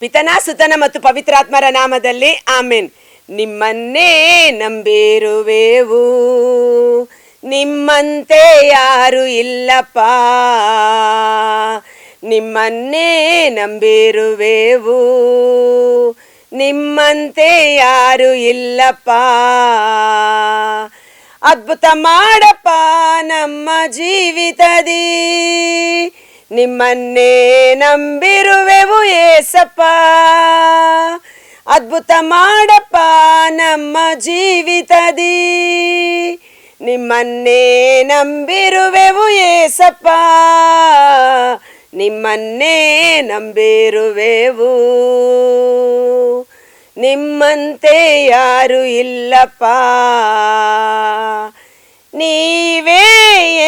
ಪಿತನ ಸುತನ ಮತ್ತು ಪವಿತ್ರಾತ್ಮರ ನಾಮದಲ್ಲಿ ಆಮೇನ್. ನಿಮ್ಮನ್ನೇ ನಂಬಿರುವೆವು, ನಿಮ್ಮಂತೆ ಯಾರು ಇಲ್ಲಪ್ಪ. ನಿಮ್ಮನ್ನೇ ನಂಬಿರುವೆವು, ನಿಮ್ಮಂತೆ ಯಾರು ಇಲ್ಲಪ್ಪ. ಅದ್ಭುತ ಮಾಡಪ್ಪ ನಮ್ಮ ಜೀವಿತದಿ, ನಿಮ್ಮನ್ನೇ ನಂಬಿರುವೆವು ಏಸಪ್ಪ. ಅದ್ಭುತ ಮಾಡಪ್ಪ ನಮ್ಮ ಜೀವಿತದಿ, ನಿಮ್ಮನ್ನೇ ನಂಬಿರುವೆವು ಏಸಪ್ಪ. ನಿಮ್ಮನ್ನೇ ನಂಬಿರುವೆವು, ನಿಮ್ಮಂತೆ ಯಾರು ಇಲ್ಲಪ್ಪ. ನೀವೇ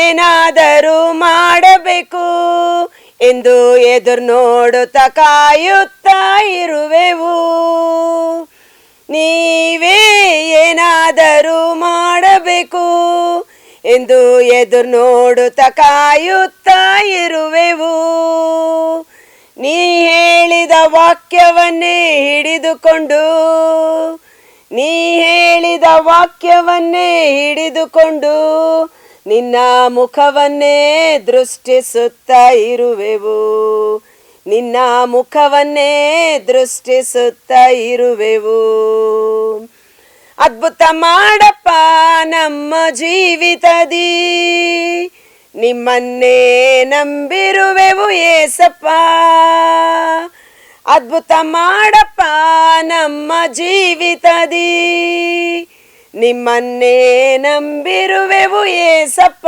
ಏನಾದರೂ ಮಾಡಬೇಕು ಎಂದು ಎದುರು ನೋಡುತ್ತಾ ಕಾಯುತ್ತಾ ಇರುವೆವು. ನೀವೇ ಏನಾದರೂ ಮಾಡಬೇಕು ಎಂದು ಎದುರು ನೋಡುತ್ತಾ ಕಾಯುತ್ತಾ ಇರುವೆವು. ನೀ ಹೇಳಿದ ವಾಕ್ಯವನ್ನೇ ಹಿಡಿದುಕೊಂಡು, ನೀ ಹೇಳಿದ ವಾಕ್ಯವನ್ನೇ ಹಿಡಿದುಕೊಂಡು ನಿನ್ನ ಮುಖವನ್ನೇ ದೃಷ್ಟಿಸುತ್ತಾ ಇರುವೆವು. ನಿನ್ನ ಮುಖವನ್ನೇ ದೃಷ್ಟಿಸುತ್ತಾ ಇರುವೆವು. ಅದ್ಭುತ ಮಾಡಪ್ಪ ನಮ್ಮ ಜೀವಿತದಿ, ನಿಮ್ಮನ್ನೇ ನಂಬಿರುವೆವು ಏಸಪ್ಪ. ಅದ್ಭುತ ಮಾಡಪ್ಪ ನಮ್ಮ ಜೀವಿತದಿ, ನಿಮ್ಮನ್ನೇ ನಂಬಿರುವೆವು ಏಸಪ್ಪ.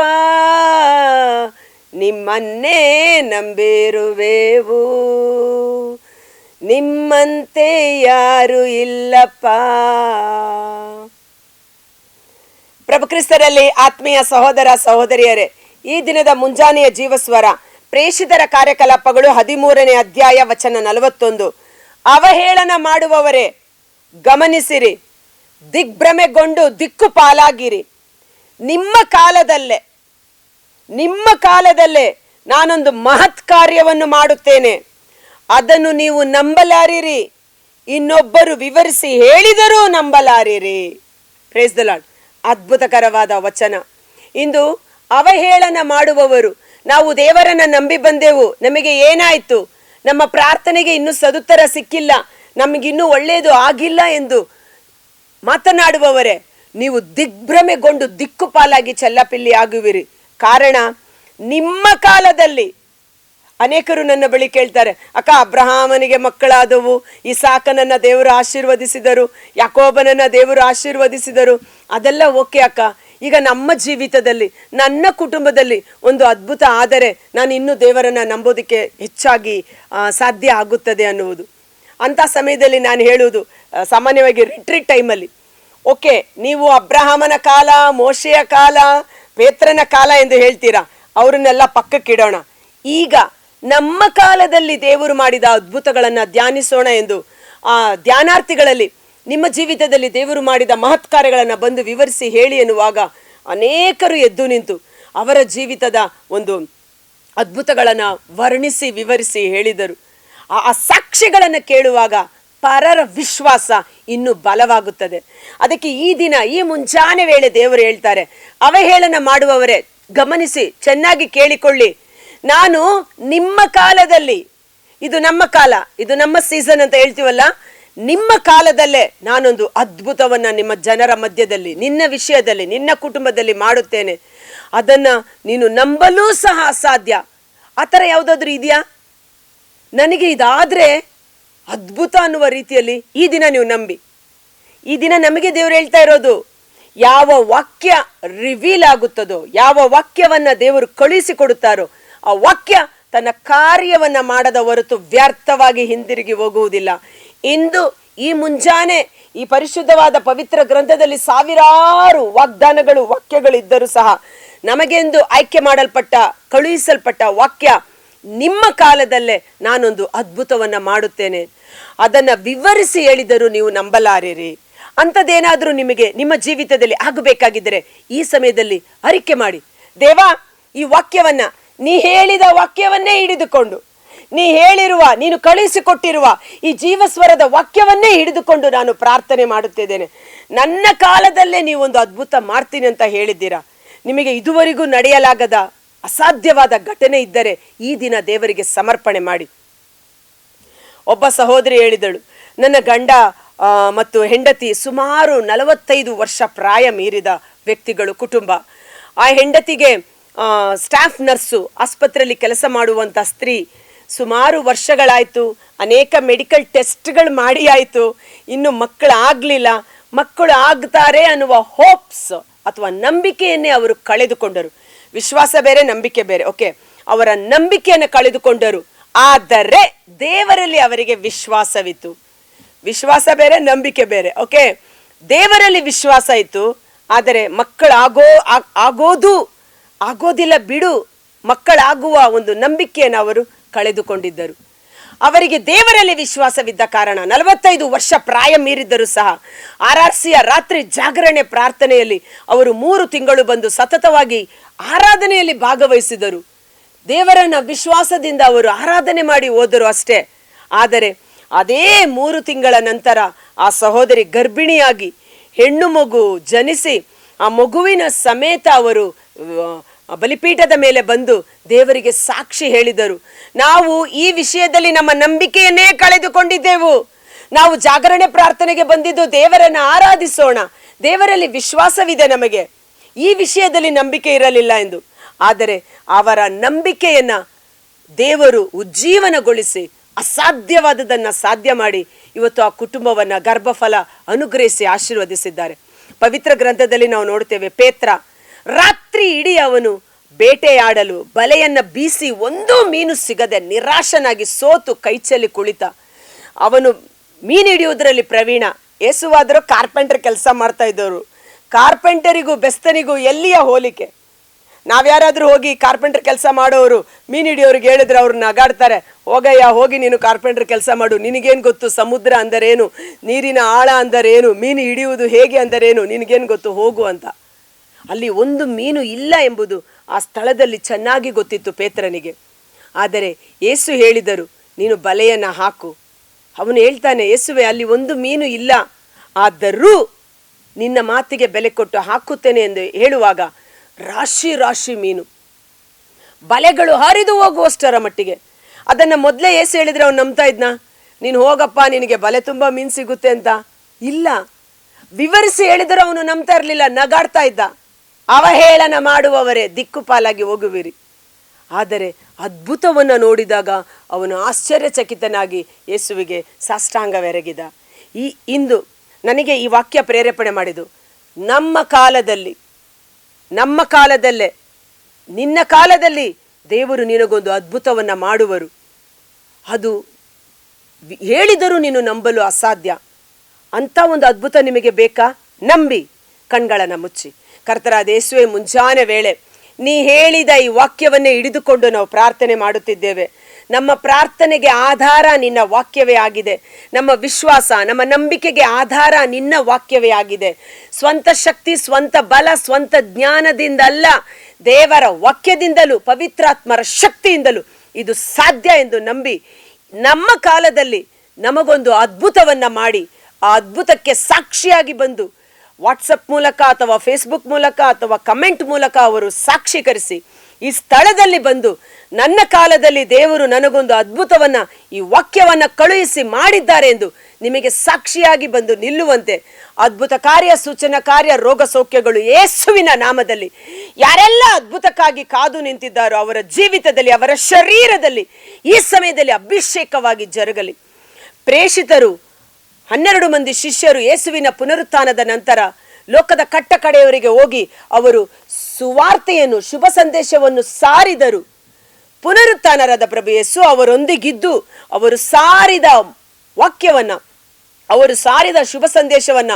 ನಿಮ್ಮನ್ನೇ ನಂಬಿರುವೆವು, ನಿಮ್ಮಂತೆ ಯಾರು ಇಲ್ಲಪ್ಪ. ಪ್ರಭು ಕ್ರಿಸ್ತರಲ್ಲಿ ಆತ್ಮೀಯ ಸಹೋದರ ಸಹೋದರಿಯರೇ, ಈ ದಿನದ ಮುಂಜಾನೆಯ ಜೀವಸ್ವರ ಪ್ರೇಷಿತರ ಕಾರ್ಯಕಲಾಪಗಳು 13ನೇ ಅಧ್ಯಾಯ ವಚನ 41. ಅವಹೇಳನ ಮಾಡುವವರೇ ಗಮನಿಸಿರಿ, ದಿಗ್ಭ್ರಮೆಗೊಂಡು ದಿಕ್ಕು ಪಾಲಾಗಿರಿ. ನಿಮ್ಮ ಕಾಲದಲ್ಲೇ ನಾನೊಂದು ಮಹತ್ ಕಾರ್ಯವನ್ನು ಮಾಡುತ್ತೇನೆ, ಅದನ್ನು ನೀವು ನಂಬಲಾರಿರಿ. ಇನ್ನೊಬ್ಬರು ವಿವರಿಸಿ ಹೇಳಿದರೂ ನಂಬಲಾರಿರಿ. Praise the Lord. ಅದ್ಭುತಕರವಾದ ವಚನ. ಇಂದು ಅವಹೇಳನ ಮಾಡುವವರು, ನಾವು ದೇವರನ್ನ ನಂಬಿ ಬಂದೆವು, ನಮಗೆ ಏನಾಯ್ತು, ನಮ್ಮ ಪ್ರಾರ್ಥನೆಗೆ ಇನ್ನೂ ಸದುತ್ತರ ಸಿಕ್ಕಿಲ್ಲ, ನಮಗಿನ್ನೂ ಒಳ್ಳೆಯದು ಆಗಿಲ್ಲ ಎಂದು ಮಾತನಾಡುವವರೇ, ನೀವು ದಿಗ್ಭ್ರಮೆಗೊಂಡು ದಿಕ್ಕುಪಾಲಾಗಿ ಚೆಲ್ಲಪಿಲ್ಲಿ ಆಗುವಿರಿ. ಕಾರಣ, ನಿಮ್ಮ ಕಾಲದಲ್ಲಿ ಅನೇಕರು ನನ್ನ ಬಳಿ ಕೇಳ್ತಾರೆ, ಅಕ್ಕ ಅಬ್ರಹಾಮನಿಗೆ ಮಕ್ಕಳಾದವು, ಇಸಾಕನನ್ನ ದೇವರು ಆಶೀರ್ವದಿಸಿದರು, ಯಾಕೋಬನನ್ನ ದೇವರು ಆಶೀರ್ವದಿಸಿದರು, ಅದೆಲ್ಲ ಓಕೆ ಅಕ್ಕ. ಈಗ ನಮ್ಮ ಜೀವಿತದಲ್ಲಿ, ನನ್ನ ಕುಟುಂಬದಲ್ಲಿ ಒಂದು ಅದ್ಭುತ ಆದರೆ ನಾನು ಇನ್ನೂ ದೇವರನ್ನ ನಂಬೋದಕ್ಕೆ ಹೆಚ್ಚಾಗಿ ಸಾಧ್ಯ ಆಗುತ್ತದೆ ಅನ್ನುವುದು. ಅಂಥ ಸಮಯದಲ್ಲಿ ನಾನು ಹೇಳುವುದು, ಸಾಮಾನ್ಯವಾಗಿ ರಿಟ್ರೀಟ್ ಟೈಮಲ್ಲಿ, ಓಕೆ ನೀವು ಅಬ್ರಹಾಮನ ಕಾಲ, ಮೋಶೆಯ ಕಾಲ, ಪೇತ್ರನ ಕಾಲ ಎಂದು ಹೇಳ್ತೀರಾ, ಅವರನ್ನೆಲ್ಲ ಪಕ್ಕಕ್ಕಿಡೋಣ. ಈಗ ನಮ್ಮ ಕಾಲದಲ್ಲಿ ದೇವರು ಮಾಡಿದ ಅದ್ಭುತಗಳನ್ನು ಧ್ಯಾನಿಸೋಣ ಎಂದು ಧ್ಯಾನಾರ್ಥಿಗಳಲ್ಲಿ ನಿಮ್ಮ ಜೀವಿತದಲ್ಲಿ ದೇವರು ಮಾಡಿದ ಮಹತ್ ಕಾರ್ಯಗಳನ್ನು ಬಂದು ವಿವರಿಸಿ ಹೇಳಿ ಎನ್ನುವಾಗ ಅನೇಕರು ಎದ್ದು ನಿಂತು ಅವರ ಜೀವಿತದ ಒಂದು ಅದ್ಭುತಗಳನ್ನು ವರ್ಣಿಸಿ ವಿವರಿಸಿ ಹೇಳಿದರು. ಆ ಸಾಕ್ಷಿಗಳನ್ನು ಕೇಳುವಾಗ ಪರರ ವಿಶ್ವಾಸ ಇನ್ನೂ ಬಲವಾಗುತ್ತದೆ. ಅದಕ್ಕೆ ಈ ದಿನ, ಈ ಮುಂಜಾನೆ ವೇಳೆ ದೇವರು ಹೇಳ್ತಾರೆ, ಅವಹೇಳನ ಮಾಡುವವರೇ ಗಮನಿಸಿ, ಚೆನ್ನಾಗಿ ಕೇಳಿಕೊಳ್ಳಿ. ನಾನು ನಿಮ್ಮ ಕಾಲದಲ್ಲಿ, ಇದು ನಮ್ಮ ಕಾಲ, ಇದು ನಮ್ಮ ಸೀಸನ್ ಅಂತ ಹೇಳ್ತೀವಲ್ಲ, ನಿಮ್ಮ ಕಾಲದಲ್ಲೇ ನಾನೊಂದು ಅದ್ಭುತವನ್ನ ನಿಮ್ಮ ಜನರ ಮಧ್ಯದಲ್ಲಿ, ನಿನ್ನ ವಿಷಯದಲ್ಲಿ, ನಿನ್ನ ಕುಟುಂಬದಲ್ಲಿ ಮಾಡುತ್ತೇನೆ. ಅದನ್ನ ನೀನು ನಂಬಲೂ ಸಹ ಅಸಾಧ್ಯ. ಆ ಥರ ಯಾವುದಾದ್ರೂ ಇದೆಯಾ? ನನಗೆ ಇದಾದ್ರೆ ಅದ್ಭುತ ಅನ್ನುವ ರೀತಿಯಲ್ಲಿ ಈ ದಿನ ನೀವು ನಂಬಿ. ಈ ದಿನ ನಮಗೆ ದೇವರು ಹೇಳ್ತಾ ಇರೋದು, ಯಾವ ವಾಕ್ಯ ರಿವೀಲ್ ಆಗುತ್ತದೋ, ಯಾವ ವಾಕ್ಯವನ್ನ ದೇವರು ಕಳುಹಿಸಿಕೊಡುತ್ತಾರೋ ಆ ವಾಕ್ಯ ತನ್ನ ಕಾರ್ಯವನ್ನ ಮಾಡದ ಹೊರತು ವ್ಯರ್ಥವಾಗಿ ಹಿಂದಿರುಗಿ ಹೋಗುವುದಿಲ್ಲ. ಇಂದು ಈ ಮುಂಜಾನೆ ಈ ಪರಿಶುದ್ಧವಾದ ಪವಿತ್ರ ಗ್ರಂಥದಲ್ಲಿ ಸಾವಿರಾರು ವಾಗ್ದಾನಗಳು, ವಾಕ್ಯಗಳಿದ್ದರೂ ಸಹ ನಮಗೆಂದು ಆಯ್ಕೆ ಮಾಡಲ್ಪಟ್ಟ, ಕಳುಹಿಸಲ್ಪಟ್ಟ ವಾಕ್ಯ, ನಿಮ್ಮ ಕಾಲದಲ್ಲೇ ನಾನೊಂದು ಅದ್ಭುತವನ್ನ ಮಾಡುತ್ತೇನೆ, ಅದನ್ನ ವಿವರಿಸಿ ಹೇಳಿದರೂ ನೀವು ನಂಬಲಾರಿರಿ. ಅಂಥದ್ದೇನಾದ್ರೂ ನಿಮಗೆ ನಿಮ್ಮ ಜೀವಿತದಲ್ಲಿ ಆಗಬೇಕಾಗಿದ್ದರೆ ಈ ಸಮಯದಲ್ಲಿ ಅರಿಕೆ ಮಾಡಿ, ದೇವಾ ಈ ವಾಕ್ಯವನ್ನ, ನೀ ಹೇಳಿದ ವಾಕ್ಯವನ್ನೇ ಹಿಡಿದುಕೊಂಡು, ನೀ ಹೇಳಿರುವ, ನೀನು ಕಳುಹಿಸಿಕೊಟ್ಟಿರುವ ಈ ಜೀವಸ್ವರದ ವಾಕ್ಯವನ್ನೇ ಹಿಡಿದುಕೊಂಡು ನಾನು ಪ್ರಾರ್ಥನೆ ಮಾಡುತ್ತಿದ್ದೇನೆ. ನನ್ನ ಕಾಲದಲ್ಲೇ ನೀವೊಂದು ಅದ್ಭುತ ಮಾಡ್ತೀನಿ ಅಂತ ಹೇಳಿದ್ದೀರಾ. ನಿಮಗೆ ಇದುವರೆಗೂ ನಡೆಯಲಾಗದ ಅಸಾಧ್ಯವಾದ ಘಟನೆ ಇದ್ದರೆ ಈ ದಿನ ದೇವರಿಗೆ ಸಮರ್ಪಣೆ ಮಾಡಿ. ಒಬ್ಬ ಸಹೋದರಿ ಹೇಳಿದಳು, ನನ್ನ ಗಂಡ ಮತ್ತು ಹೆಂಡತಿ ಸುಮಾರು 45 ವರ್ಷ ಪ್ರಾಯ ಮೀರಿದ ವ್ಯಕ್ತಿಗಳು, ಕುಟುಂಬ. ಆ ಹೆಂಡತಿಗೆ ಸ್ಟಾಫ್ ನರ್ಸು, ಆಸ್ಪತ್ರೆಯಲ್ಲಿ ಕೆಲಸ ಮಾಡುವಂಥ ಸ್ತ್ರೀ. ಸುಮಾರು ವರ್ಷಗಳಾಯಿತು, ಅನೇಕ ಮೆಡಿಕಲ್ ಟೆಸ್ಟ್ಗಳು ಮಾಡಿ ಆಯಿತು, ಇನ್ನು ಮಕ್ಕಳಾಗಲಿಲ್ಲ. ಮಕ್ಕಳು ಆಗ್ತಾರೆ ಅನ್ನುವ ಹೋಪ್ಸ್ ಅಥವಾ ನಂಬಿಕೆಯನ್ನೇ ಅವರು ಕಳೆದುಕೊಂಡರು. ವಿಶ್ವಾಸ ಬೇರೆ, ನಂಬಿಕೆ ಬೇರೆ. ಓಕೆ, ಅವರ ನಂಬಿಕೆಯನ್ನು ಕಳೆದುಕೊಂಡರು. ಆದರೆ ದೇವರಲ್ಲಿ ಅವರಿಗೆ ವಿಶ್ವಾಸವಿತ್ತು. ವಿಶ್ವಾಸ ಬೇರೆ, ನಂಬಿಕೆ ಬೇರೆ. ಓಕೆ, ದೇವರಲ್ಲಿ ವಿಶ್ವಾಸ ಇತ್ತು. ಆದರೆ ಆಗೋದಿಲ್ಲ ಬಿಡು, ಮಕ್ಕಳಾಗುವ ಒಂದು ನಂಬಿಕೆಯನ್ನು ಅವರು ಕಳೆದುಕೊಂಡಿದ್ದರು. ಅವರಿಗೆ ದೇವರಲ್ಲಿ ವಿಶ್ವಾಸವಿದ್ದ ಕಾರಣ 45 ವರ್ಷ ಪ್ರಾಯ ಮೀರಿದ್ದರೂ ಸಹ RRCಯ ರಾತ್ರಿ ಜಾಗರಣೆ ಪ್ರಾರ್ಥನೆಯಲ್ಲಿ ಅವರು 3 ತಿಂಗಳು ಬಂದು ಸತತವಾಗಿ ಆರಾಧನೆಯಲ್ಲಿ ಭಾಗವಹಿಸಿದರು. ದೇವರನ್ನ ವಿಶ್ವಾಸದಿಂದ ಅವರು ಆರಾಧನೆ ಮಾಡಿ ಹೋದರು ಅಷ್ಟೇ. ಆದರೆ ಅದೇ 3 ತಿಂಗಳ ನಂತರ ಆ ಸಹೋದರಿ ಗರ್ಭಿಣಿಯಾಗಿ ಹೆಣ್ಣು ಮಗು ಜನಿಸಿ ಆ ಮಗುವಿನ ಸಮೇತ ಅವರು ಬಲಿಪೀಠದ ಮೇಲೆ ಬಂದು ದೇವರಿಗೆ ಸಾಕ್ಷಿ ಹೇಳಿದರು. ನಾವು ಈ ವಿಷಯದಲ್ಲಿ ನಮ್ಮ ನಂಬಿಕೆಯನ್ನೇ ಕಳೆದುಕೊಂಡಿದ್ದೆವು. ನಾವು ಜಾಗರಣೆ ಪ್ರಾರ್ಥನೆಗೆ ಬಂದಿದ್ದು ದೇವರನ್ನು ಆರಾಧಿಸೋಣ, ದೇವರಲ್ಲಿ ವಿಶ್ವಾಸವಿದೆ, ನಮಗೆ ಈ ವಿಷಯದಲ್ಲಿ ನಂಬಿಕೆ ಇರಲಿಲ್ಲ ಎಂದು. ಆದರೆ ಅವರ ನಂಬಿಕೆಯನ್ನ ದೇವರು ಉಜ್ಜೀವನಗೊಳಿಸಿ ಅಸಾಧ್ಯವಾದದನ್ನು ಸಾಧ್ಯ ಮಾಡಿ ಇವತ್ತು ಆ ಕುಟುಂಬವನ್ನ ಗರ್ಭಫಲ ಅನುಗ್ರಹಿಸಿ ಆಶೀರ್ವದಿಸಿದ್ದಾರೆ. ಪವಿತ್ರ ಗ್ರಂಥದಲ್ಲಿ ನಾವು ನೋಡ್ತೇವೆ, ಪೇತ್ರ ರಾತ್ರಿ ಇಡೀ ಅವನು ಬೇಟೆಯಾಡಲು ಬಲೆಯನ್ನ ಬೀಸಿ ಒಂದೂ ಮೀನು ಸಿಗದೆ ನಿರಾಶನಾಗಿ ಸೋತು ಕೈಚಲ್ಲಿ ಕುಳಿತ. ಅವನು ಮೀನು ಹಿಡಿಯುವುದರಲ್ಲಿ ಪ್ರವೀಣ. ಯೇಸುವಾದರೂ ಕಾರ್ಪೆಂಟರ್ ಕೆಲಸ ಮಾಡ್ತಾ ಇದ್ದವರು. ಕಾರ್ಪೆಂಟರಿಗೂ ಬೆಸ್ತನಿಗೂ ಎಲ್ಲಿಯ ಹೋಲಿಕೆ? ನಾವ್ಯಾರಾದ್ರೂ ಹೋಗಿ ಕಾರ್ಪೆಂಟರ್ ಕೆಲಸ ಮಾಡೋರು ಮೀನು ಹಿಡಿಯೋರಿಗೆ ಹೇಳಿದ್ರೆ ಅವ್ರು ನಗಾಡ್ತಾರೆ. ಹೋಗಯ್ಯ, ಹೋಗಿ ನೀನು ಕಾರ್ಪೆಂಟರ್ ಕೆಲಸ ಮಾಡು, ನಿನಗೇನು ಗೊತ್ತು ಸಮುದ್ರ ಅಂದರೇನು, ನೀರಿನ ಆಳ ಅಂದರೇನು, ಮೀನು ಹಿಡಿಯುವುದು ಹೇಗೆ ಅಂದರೇನು, ನಿನಗೇನು ಗೊತ್ತು, ಹೋಗು ಅಂತ. ಅಲ್ಲಿ ಒಂದು ಮೀನು ಇಲ್ಲ ಎಂಬುದು ಆ ಸ್ಥಳದಲ್ಲಿ ಚೆನ್ನಾಗಿ ಗೊತ್ತಿತ್ತು ಪೇತ್ರನಿಗೆ. ಆದರೆ ಯೇಸು ಹೇಳಿದರು, ನೀನು ಬಲೆಯನ್ನು ಹಾಕು. ಅವನು ಹೇಳ್ತಾನೆ, ಯೇಸುವೆ ಅಲ್ಲಿ ಒಂದು ಮೀನು ಇಲ್ಲ, ಆದರೂ ನಿನ್ನ ಮಾತಿಗೆ ಬೆಲೆ ಕೊಟ್ಟು ಹಾಕುತ್ತೇನೆ ಎಂದು ಹೇಳುವಾಗ ರಾಶಿ ರಾಶಿ ಮೀನು, ಬಲೆಗಳು ಹರಿದು ಹೋಗುವಷ್ಟರ ಮಟ್ಟಿಗೆ. ಅದನ್ನು ಮೊದಲೇ ಯೇಸು ಹೇಳಿದ್ರೆ ಅವನು ನಂಬ್ತಾ ಇದ್ನ? ನೀನು ಹೋಗಪ್ಪ, ನಿನಗೆ ಬಲೆ ತುಂಬ ಮೀನು ಸಿಗುತ್ತೆ ಅಂತ? ಇಲ್ಲ. ವಿವರಿಸಿ ಹೇಳಿದರೂ ಅವನು ನಂಬ್ತಾ ಇರಲಿಲ್ಲ, ನಗಾಡ್ತಾ ಇದ್ದ. ಅವಹೇಳನ ಮಾಡುವವರೇ ದಿಕ್ಕುಪಾಲಾಗಿ ಹೋಗುವಿರಿ. ಆದರೆ ಅದ್ಭುತವನ್ನು ನೋಡಿದಾಗ ಅವನು ಆಶ್ಚರ್ಯಚಕಿತನಾಗಿ ಯೇಸುವಿಗೆ ಸಾಷ್ಟಾಂಗವೆರಗಿದ. ಇಂದು ನನಗೆ ಈ ವಾಕ್ಯ ಪ್ರೇರೇಪಣೆ ಮಾಡಿದ್ದು, ನಮ್ಮ ಕಾಲದಲ್ಲೇ ನಿನ್ನ ಕಾಲದಲ್ಲಿ ದೇವರು ನಿನಗೊಂದು ಅದ್ಭುತವನ್ನು ಮಾಡುವರು. ಅದು ಹೇಳಿದರೂ ನೀನು ನಂಬಲು ಅಸಾಧ್ಯ. ಅಂತ ಒಂದು ಅದ್ಭುತ ನಿಮಗೆ ಬೇಕಾ? ನಂಬಿ ಕಣ್ಗಳನ್ನು ಮುಚ್ಚಿ ಕರ್ತರಾದ ಯೇಸುವೆ, ಮುಂಜಾನೆ ವೇಳೆ ನೀ ಹೇಳಿದ ಈ ವಾಕ್ಯವನ್ನೇ ಹಿಡಿದುಕೊಂಡು ನಾವು ಪ್ರಾರ್ಥನೆ ಮಾಡುತ್ತಿದ್ದೇವೆ. ನಮ್ಮ ಪ್ರಾರ್ಥನೆಗೆ ಆಧಾರ ನಿನ್ನ ವಾಕ್ಯವೇ ಆಗಿದೆ. ನಮ್ಮ ವಿಶ್ವಾಸ, ನಮ್ಮ ನಂಬಿಕೆಗೆ ಆಧಾರ ನಿನ್ನ ವಾಕ್ಯವೇ ಆಗಿದೆ. ಸ್ವಂತ ಶಕ್ತಿ, ಸ್ವಂತ ಬಲ, ಸ್ವಂತ ಜ್ಞಾನದಿಂದಲ್ಲ, ದೇವರ ವಾಕ್ಯದಿಂದಲೂ ಪವಿತ್ರಾತ್ಮರ ಶಕ್ತಿಯಿಂದಲೂ ಇದು ಸಾಧ್ಯ ಎಂದು ನಂಬಿ ನಮ್ಮ ಕಾಲದಲ್ಲಿ ನಮಗೊಂದು ಅದ್ಭುತವನ್ನ ಮಾಡಿ ಆ ಅದ್ಭುತಕ್ಕೆ ಸಾಕ್ಷಿಯಾಗಿ ಬಂದು ವಾಟ್ಸಪ್ ಮೂಲಕ ಅಥವಾ ಫೇಸ್ಬುಕ್ ಮೂಲಕ ಅಥವಾ ಕಮೆಂಟ್ ಮೂಲಕ ಅವರು ಸಾಕ್ಷೀಕರಿಸಿ ಈ ಸ್ಥಳದಲ್ಲಿ ಬಂದು ನನ್ನ ಕಾಲದಲ್ಲಿ ದೇವರು ನನಗೊಂದು ಅದ್ಭುತವನ್ನ, ಈ ವಾಕ್ಯವನ್ನ ಕಳುಹಿಸಿ ಮಾಡಿದ್ದಾರೆ ಎಂದು ನಿಮಗೆ ಸಾಕ್ಷಿಯಾಗಿ ಬಂದು ನಿಲ್ಲುವಂತೆ ಅದ್ಭುತ ಕಾರ್ಯ, ಸೂಚನಾ ಕಾರ್ಯ, ರೋಗ ಸೌಖ್ಯಗಳು ಯೇಸುವಿನ ನಾಮದಲ್ಲಿ ಯಾರೆಲ್ಲ ಅದ್ಭುತಕ್ಕಾಗಿ ಕಾದು ನಿಂತಿದ್ದಾರೋ ಅವರ ಜೀವಿತದಲ್ಲಿ, ಅವರ ಶರೀರದಲ್ಲಿ ಈ ಸಮಯದಲ್ಲಿ ಅಭಿಷೇಕವಾಗಿ ಜರುಗಲಿ. ಪ್ರೇಷಿತರು 12 ಮಂದಿ ಶಿಷ್ಯರು ಯೇಸುವಿನ ಪುನರುತ್ಥಾನದ ನಂತರ ಲೋಕದ ಕಟ್ಟ ಕಡೆಯವರಿಗೆ ಹೋಗಿ ಅವರು ಸುವಾರ್ತೆಯನ್ನು, ಶುಭ ಸಂದೇಶವನ್ನು ಸಾರಿದರು. ಪುನರುತ್ಥಾನರಾದ ಪ್ರಭು ಯೇಸು ಅವರೊಂದಿಗಿದ್ದು ಅವರು ಸಾರಿದ ವಾಕ್ಯವನ್ನ, ಅವರು ಸಾರಿದ ಶುಭ ಸಂದೇಶವನ್ನ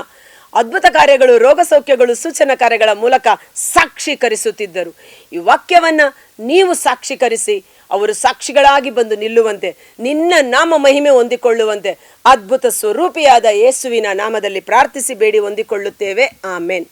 ಅದ್ಭುತ ಕಾರ್ಯಗಳು, ರೋಗ ಸೌಖ್ಯಗಳು, ಸೂಚನಾ ಕಾರ್ಯಗಳ ಮೂಲಕ ಸಾಕ್ಷೀಕರಿಸುತ್ತಿದ್ದರು. ಈ ವಾಕ್ಯವನ್ನ ನೀವು ಸಾಕ್ಷೀಕರಿಸಿ ಅವರು ಸಾಕ್ಷಿಗಳಾಗಿ ಬಂದು ನಿಲ್ಲುವಂತೆ, ನಿನ್ನ ನಾಮ ಮಹಿಮೆ ಹೊಂದಿಕೊಳ್ಳುವಂತೆ ಅದ್ಭುತ ಸ್ವರೂಪಿಯಾದ ಯೇಸುವಿನ ನಾಮದಲ್ಲಿ ಪ್ರಾರ್ಥಿಸಿ ಬೇಡಿ ಹೊಂದಿಕೊಳ್ಳುತ್ತೇವೆ. ಆಮೇನ್.